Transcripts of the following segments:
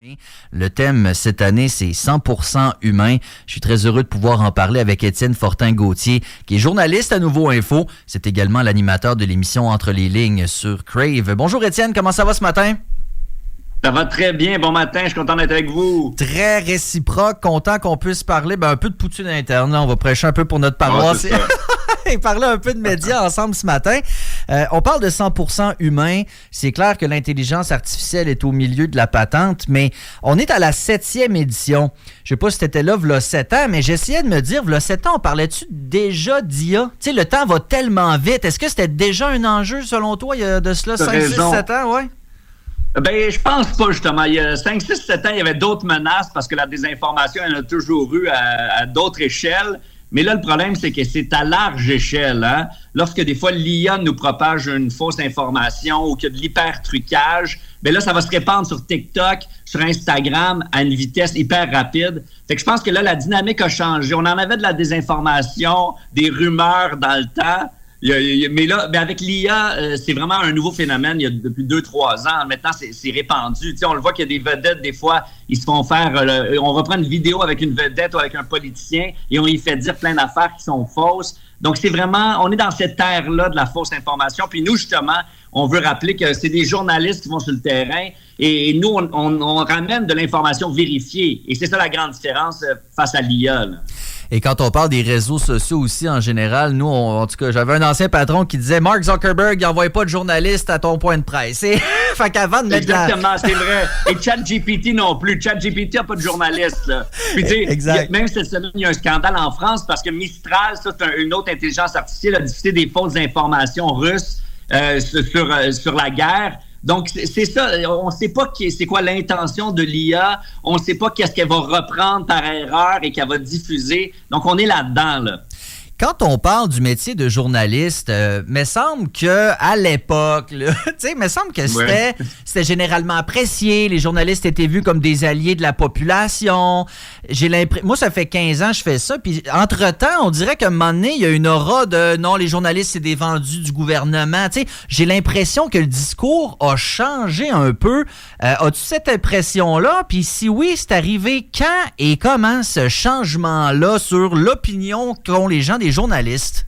Le thème cette année, c'est 100% humain. Je suis très heureux de pouvoir en parler avec Étienne Fortin-Gauthier, qui est journaliste à Nouveau Info. C'est également l'animateur de l'émission Entre les lignes sur Crave. Bonjour Étienne, comment ça va ce matin? Ça va très bien. Bon matin, je suis content d'être avec vous. Très réciproque, content qu'on puisse parler un peu de poutine interne. Là, on va prêcher un peu pour notre paroisse. Et parler un peu de médias ensemble ce matin. On parle de 100% humain. C'est clair que l'intelligence artificielle est au milieu de la patente, mais on est à la 7e édition. Je sais pas si tu étais là, v'là 7 ans, mais j'essayais de me dire, v'là 7 ans, on parlait-tu déjà d'IA? Tu sais, le temps va tellement vite. Est-ce que c'était déjà un enjeu, selon toi, il y a de cela 5, 6, 7 ans? Ouais. Ben, je pense pas, justement. Il y a 5, 6, 7 ans, il y avait d'autres menaces parce que la désinformation, il y en a toujours eu à d'autres échelles. Mais là, le problème, c'est que c'est à large échelle. Hein? Lorsque des fois l'IA nous propage une fausse information ou qu'il y a de l'hyper-trucage, bien là, ça va se répandre sur TikTok, sur Instagram à une vitesse hyper rapide. Fait que je pense que là, la dynamique a changé. On en avait de la désinformation, des rumeurs dans le temps. Mais là, avec l'IA, c'est vraiment un nouveau phénomène. Il y a depuis 2-3 ans. Maintenant, c'est répandu. Tu sais, on le voit qu'il y a des vedettes, des fois, ils se font faire... on reprend une vidéo avec une vedette ou avec un politicien et on y fait dire plein d'affaires qui sont fausses. Donc, c'est vraiment... On est dans cette ère-là de la fausse information. Puis nous, justement, on veut rappeler que c'est des journalistes qui vont sur le terrain et nous, on ramène de l'information vérifiée. Et c'est ça la grande différence face à l'IA, là. Et quand on parle des réseaux sociaux aussi, en général, nous, en tout cas, j'avais un ancien patron qui disait « Mark Zuckerberg, il n'envoie pas de journaliste à ton point de presse. » Fait qu'avant de mettre Exactement, c'est vrai. Et ChatGPT non plus. ChatGPT n'a pas de journaliste. Là. Puis, tu sais, même cette semaine, il y a un scandale en France parce que Mistral, ça, c'est une autre intelligence artificielle, a diffusé des fausses informations russes sur la guerre. Donc, c'est ça. On ne sait pas c'est quoi l'intention de l'IA. On ne sait pas qu'est-ce qu'elle va reprendre par erreur et qu'elle va diffuser. Donc, on est là-dedans, là. Quand on parle du métier de journaliste, me semble que à l'époque, tu sais, me semble que c'était généralement apprécié. Les journalistes étaient vus comme des alliés de la population. Moi, ça fait 15 ans que je fais ça. Puis, entre-temps, on dirait qu'à un moment donné, il y a une aura de non, les journalistes, c'est des vendus du gouvernement. Tu sais, j'ai l'impression que le discours a changé un peu. As-tu cette impression-là? Puis, si oui, c'est arrivé quand et comment ce changement-là sur l'opinion qu'ont les gens des journalistes?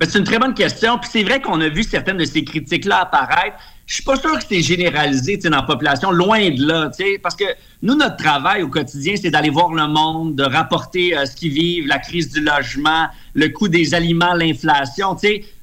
Ben, c'est une très bonne question. Puis c'est vrai qu'on a vu certaines de ces critiques-là apparaître. Je suis pas sûr que c'est généralisé dans la population, loin de là. Parce que nous, notre travail au quotidien, c'est d'aller voir le monde, de rapporter ce qu'ils vivent, la crise du logement, le coût des aliments, l'inflation.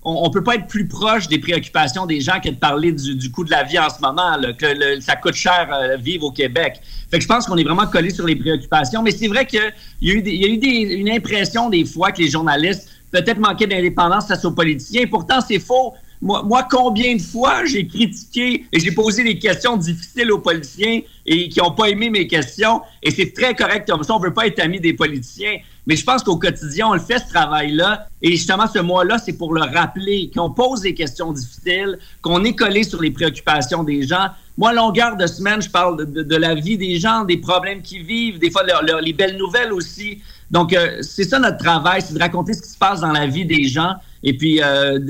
On ne peut pas être plus proche des préoccupations des gens que de parler du coût de la vie en ce moment, là, que ça coûte cher vivre au Québec. Fait que je pense qu'on est vraiment collé sur les préoccupations. Mais c'est vrai qu'il y a eu une impression des fois que les journalistes peut-être manquaient d'indépendance face aux politiciens. Pourtant, c'est faux. Moi, combien de fois j'ai critiqué et j'ai posé des questions difficiles aux politiciens et qui n'ont pas aimé mes questions. Et c'est très correct comme ça. On ne veut pas être amis des politiciens. Mais je pense qu'au quotidien, on le fait, ce travail-là. Et justement, ce mois-là, c'est pour le rappeler, qu'on pose des questions difficiles, qu'on est collé sur les préoccupations des gens. Moi, à longueur de semaine, je parle de la vie des gens, des problèmes qu'ils vivent, des fois les belles nouvelles aussi. Donc, c'est ça notre travail, c'est de raconter ce qui se passe dans la vie des gens. Et puis,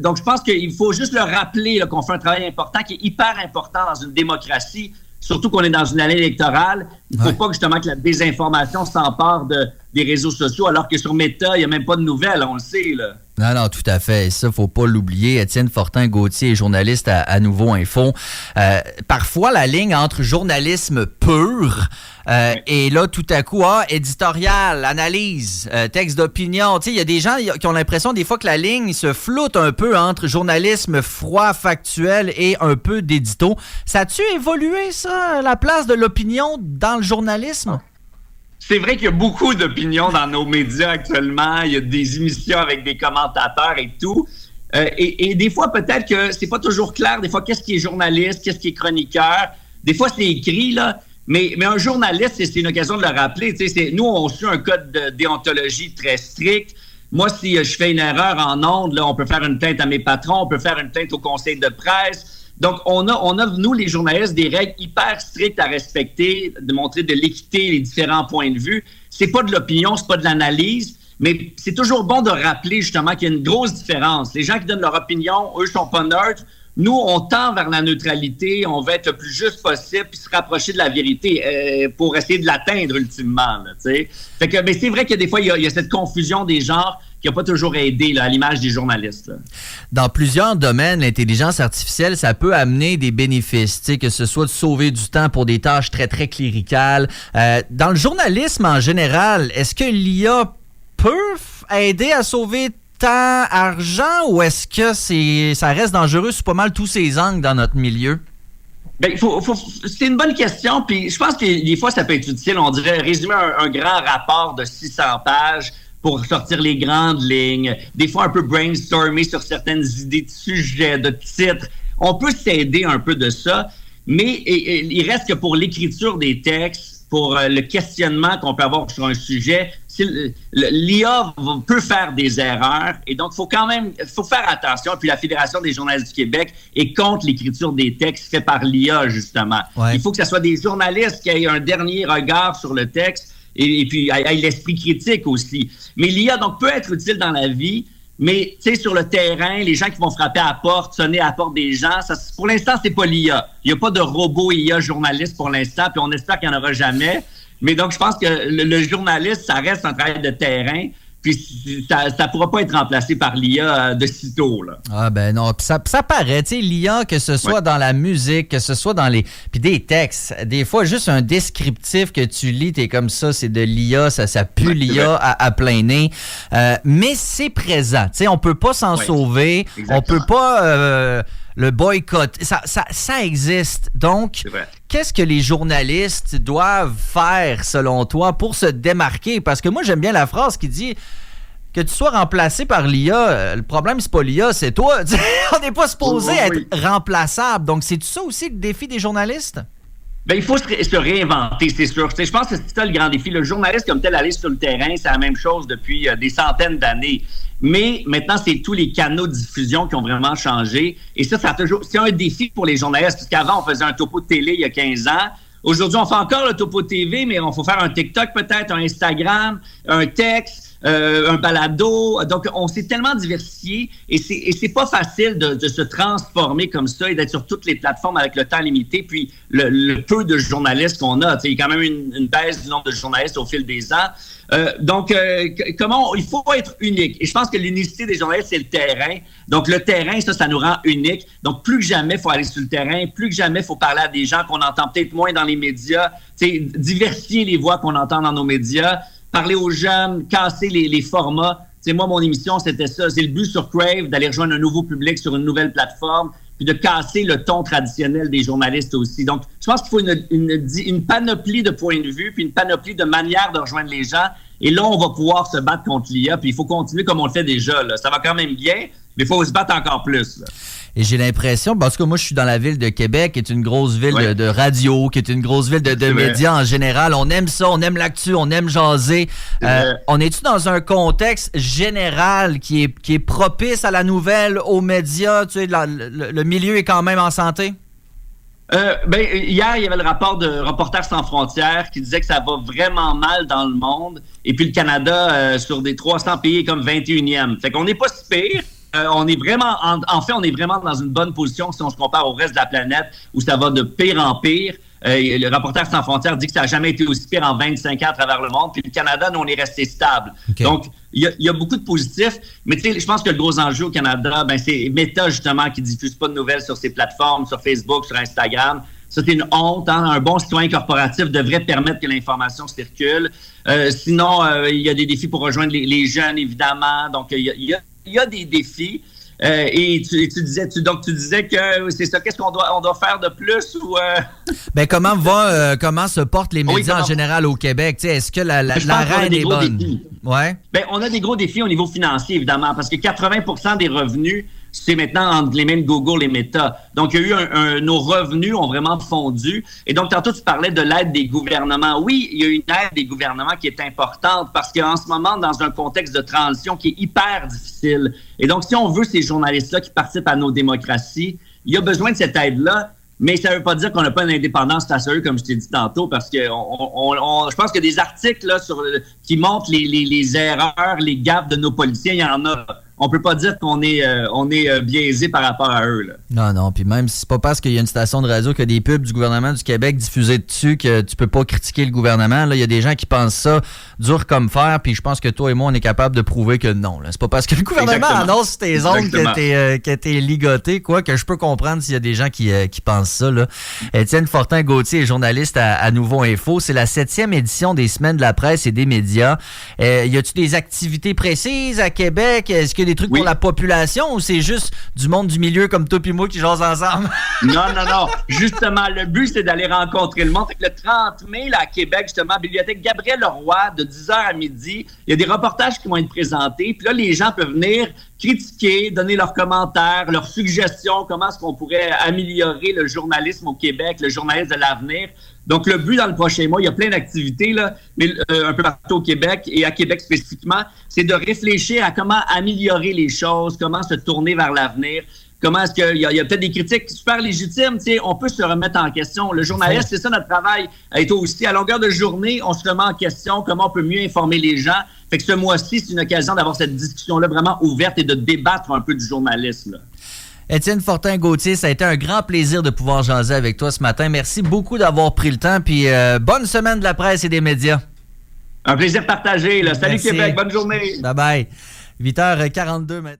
donc, je pense qu'il faut juste le rappeler qu'on fait un travail important qui est hyper important dans une démocratie, surtout qu'on est dans une année électorale. Il ne faut pas justement que la désinformation s'empare des réseaux sociaux, alors que sur Meta, il n'y a même pas de nouvelles, on le sait, là. Non, tout à fait. Ça, faut pas l'oublier. Étienne Fortin-Gauthier est journaliste à Nouveau Info. Parfois, la ligne entre journalisme pur et là, tout à coup, éditorial, analyse, texte d'opinion. Tu sais, il y a des gens qui ont l'impression des fois que la ligne se floute un peu entre journalisme froid, factuel et un peu d'édito. Ça a-tu évolué, ça, la place de l'opinion dans le journalisme? C'est vrai qu'il y a beaucoup d'opinions dans nos médias actuellement. Il y a des émissions avec des commentateurs et tout. Et des fois, peut-être que c'est pas toujours clair. Des fois, qu'est-ce qui est journaliste, qu'est-ce qui est chroniqueur. Des fois, c'est écrit, là. Mais un journaliste, c'est une occasion de le rappeler. Nous, on suit un code de déontologie très strict. Moi, si je fais une erreur en ondes, là, on peut faire une plainte à mes patrons, on peut faire une plainte au conseil de presse. Donc, on a, nous, les journalistes, des règles hyper strictes à respecter, de montrer de l'équité, les différents points de vue. C'est pas de l'opinion, c'est pas de l'analyse, mais c'est toujours bon de rappeler, justement, qu'il y a une grosse différence. Les gens qui donnent leur opinion, eux, sont pas neutres. Nous, on tend vers la neutralité, on veut être le plus juste possible puis se rapprocher de la vérité pour essayer de l'atteindre ultimement. Là, fait que, mais c'est vrai que des fois, il y a cette confusion des genres qui n'a pas toujours aidé là, à l'image des journalistes. Là. Dans plusieurs domaines, l'intelligence artificielle, ça peut amener des bénéfices, que ce soit de sauver du temps pour des tâches très, très cléricales. Dans le journalisme en général, est-ce que l'IA peut aider à sauver temps, argent, ou est-ce que ça reste dangereux sous pas mal tous ces angles dans notre milieu? Bien, c'est une bonne question, puis je pense que des fois, ça peut être utile. On dirait résumer un grand rapport de 600 pages pour sortir les grandes lignes, des fois un peu brainstormer sur certaines idées de sujets, de titres. On peut s'aider un peu de ça, mais il reste que pour l'écriture des textes, pour le questionnement qu'on peut avoir sur un sujet, l'IA peut faire des erreurs et donc faut faire attention. Puis la Fédération des journalistes du Québec est contre l'écriture des textes faits par l'IA, justement. Ouais. Il faut que ce soit des journalistes qui aient un dernier regard sur le texte et puis aient l'esprit critique aussi. Mais l'IA, donc, peut être utile dans la vie, mais, tu sais, sur le terrain, les gens qui vont frapper à la porte, sonner à la porte des gens, pour l'instant, c'est pas l'IA. Il n'y a pas de robot IA journaliste pour l'instant, puis on espère qu'il n'y en aura jamais. Mais donc, je pense que le journaliste, ça reste un travail de terrain, puis ça ne pourra pas être remplacé par l'IA de sitôt, là. Ah ben non, puis ça paraît, tu sais, l'IA, que ce soit dans la musique, que ce soit dans les... Puis des textes, des fois, juste un descriptif que tu lis, t'es comme ça, c'est de l'IA, ça pue l'IA à plein nez. Mais c'est présent, tu sais, on peut pas s'en sauver, exactement. On peut pas... le boycott, ça existe. Donc, qu'est-ce que les journalistes doivent faire, selon toi, pour se démarquer? Parce que moi, j'aime bien la phrase qui dit que tu sois remplacé par l'IA, le problème, c'est pas l'IA, c'est toi. On n'est pas supposé être remplaçable. Donc, c'est ça aussi le défi des journalistes? Bien, il faut se réinventer, c'est sûr. Je pense que c'est ça le grand défi. Le journaliste, comme tel, aller sur le terrain, c'est la même chose depuis des centaines d'années. Mais maintenant, c'est tous les canaux de diffusion qui ont vraiment changé. Et ça c'est un défi pour les journalistes. Parce qu'avant, on faisait un topo de télé il y a 15 ans. Aujourd'hui, on fait encore le topo de TV, mais on faut faire un TikTok peut-être, un Instagram, un texte, un balado. Donc, on s'est tellement diversifié et c'est pas facile de se transformer comme ça et d'être sur toutes les plateformes avec le temps limité. Puis, le peu de journalistes qu'on a. Il y a quand même une baisse du nombre de journalistes au fil des ans. Donc, il faut être unique. Et je pense que l'unicité des journalistes, c'est le terrain. Donc, le terrain, ça nous rend unique. Donc, plus que jamais, il faut aller sur le terrain. Plus que jamais, il faut parler à des gens qu'on entend peut-être moins dans les médias. Diversifier les voix qu'on entend dans nos médias. Parler aux jeunes, casser les formats. Moi, mon émission, c'était ça. C'est le but sur Crave, d'aller rejoindre un nouveau public sur une nouvelle plateforme, puis de casser le ton traditionnel des journalistes aussi. Donc, je pense qu'il faut une panoplie de points de vue, puis une panoplie de manières de rejoindre les gens. Et là, on va pouvoir se battre contre l'IA, puis il faut continuer comme on le fait déjà. Là. Ça va quand même bien, mais il faut se battre encore plus. Là. Et j'ai l'impression, parce que moi, je suis dans la ville de Québec, qui est une grosse ville de radio, qui est une grosse ville de médias en général. On aime ça, on aime l'actu, on aime jaser. On est-tu dans un contexte général qui est propice à la nouvelle, aux médias? Tu sais, le milieu est quand même en santé? Hier, il y avait le rapport de Reporters sans frontières qui disait que ça va vraiment mal dans le monde. Et puis le Canada, sur des 300 pays, est comme 21e. Fait qu'on n'est pas si pire. On est vraiment, on est vraiment dans une bonne position si on se compare au reste de la planète où ça va de pire en pire. Le Reporters sans frontières dit que ça n'a jamais été aussi pire en 25 ans à travers le monde. Puis le Canada, nous, on est resté stable. Okay. Donc, il y a beaucoup de positifs. Mais tu sais, je pense que le gros enjeu au Canada, c'est Meta, justement, qui ne diffuse pas de nouvelles sur ses plateformes, sur Facebook, sur Instagram. Ça, c'est une honte. Hein? Un bon citoyen corporatif devrait permettre que l'information circule. Sinon, il y a des défis pour rejoindre les jeunes, évidemment. Donc, il y a des défis. Et tu disais que c'est ça. Qu'est-ce qu'on doit faire de plus ou comment se portent les médias en général au Québec? T'sais, est-ce que la reine est bonne? Ouais. On a des gros défis au niveau financier, évidemment, parce que 80% des revenus, c'est maintenant entre les mains de Google et Meta. Donc, il y a eu nos revenus ont vraiment fondu. Et donc, tantôt, tu parlais de l'aide des gouvernements. Oui, il y a une aide des gouvernements qui est importante parce qu'en ce moment, dans un contexte de transition qui est hyper difficile. Et donc, si on veut ces journalistes-là qui participent à nos démocraties, il y a besoin de cette aide-là. Mais ça ne veut pas dire qu'on n'a pas une indépendance face à eux, comme je t'ai dit tantôt, parce que je pense qu'il y a des articles là, qui montrent les erreurs, les gaffes de nos policiers. Il y en a. on peut pas dire qu'on est biaisé par rapport à eux. Là. Non, puis même si c'est pas parce qu'il y a une station de radio qui a des pubs du gouvernement du Québec diffusées dessus que tu peux pas critiquer le gouvernement. Là, il y a des gens qui pensent ça dur comme fer, puis je pense que toi et moi, on est capable de prouver que non. Là. C'est pas parce que le gouvernement annonce sur tes ondes que t'es ligoté, quoi, que je peux comprendre s'il y a des gens qui pensent ça. Là. Étienne Fortin-Gauthier est journaliste à Nouveau Info. C'est la 7e édition des Semaines de la presse et des médias. Y a-tu des activités précises à Québec? Est-ce qu'il y a des trucs pour la population ou c'est juste du monde du milieu comme toi et moi qui jasent ensemble? Non. Justement, le but, c'est d'aller rencontrer le monde. Fait que le 30 mai, là, à Québec, justement, Bibliothèque Gabriel-Leroy, de 10h à midi, il y a des reportages qui vont être présentés. Puis là, les gens peuvent venir critiquer, donner leurs commentaires, leurs suggestions, comment est-ce qu'on pourrait améliorer le journalisme au Québec, le journalisme de l'avenir. Donc, le but dans le prochain mois, il y a plein d'activités, là, mais un peu partout au Québec et à Québec spécifiquement, c'est de réfléchir à comment améliorer les choses, comment se tourner vers l'avenir. Comment est-ce qu'il y a peut-être des critiques super légitimes, tu sais, on peut se remettre en question. Le journaliste, c'est ça notre travail. Et toi aussi, à longueur de journée, on se remet en question comment on peut mieux informer les gens. Fait que ce mois-ci, c'est une occasion d'avoir cette discussion-là vraiment ouverte et de débattre un peu du journalisme, là. Étienne Fortin-Gauthier, ça a été un grand plaisir de pouvoir jaser avec toi ce matin. Merci beaucoup d'avoir pris le temps, puis bonne semaine de la presse et des médias. Un plaisir partagé, là. Salut Québec, bonne journée. Bye-bye. 8h42 maintenant.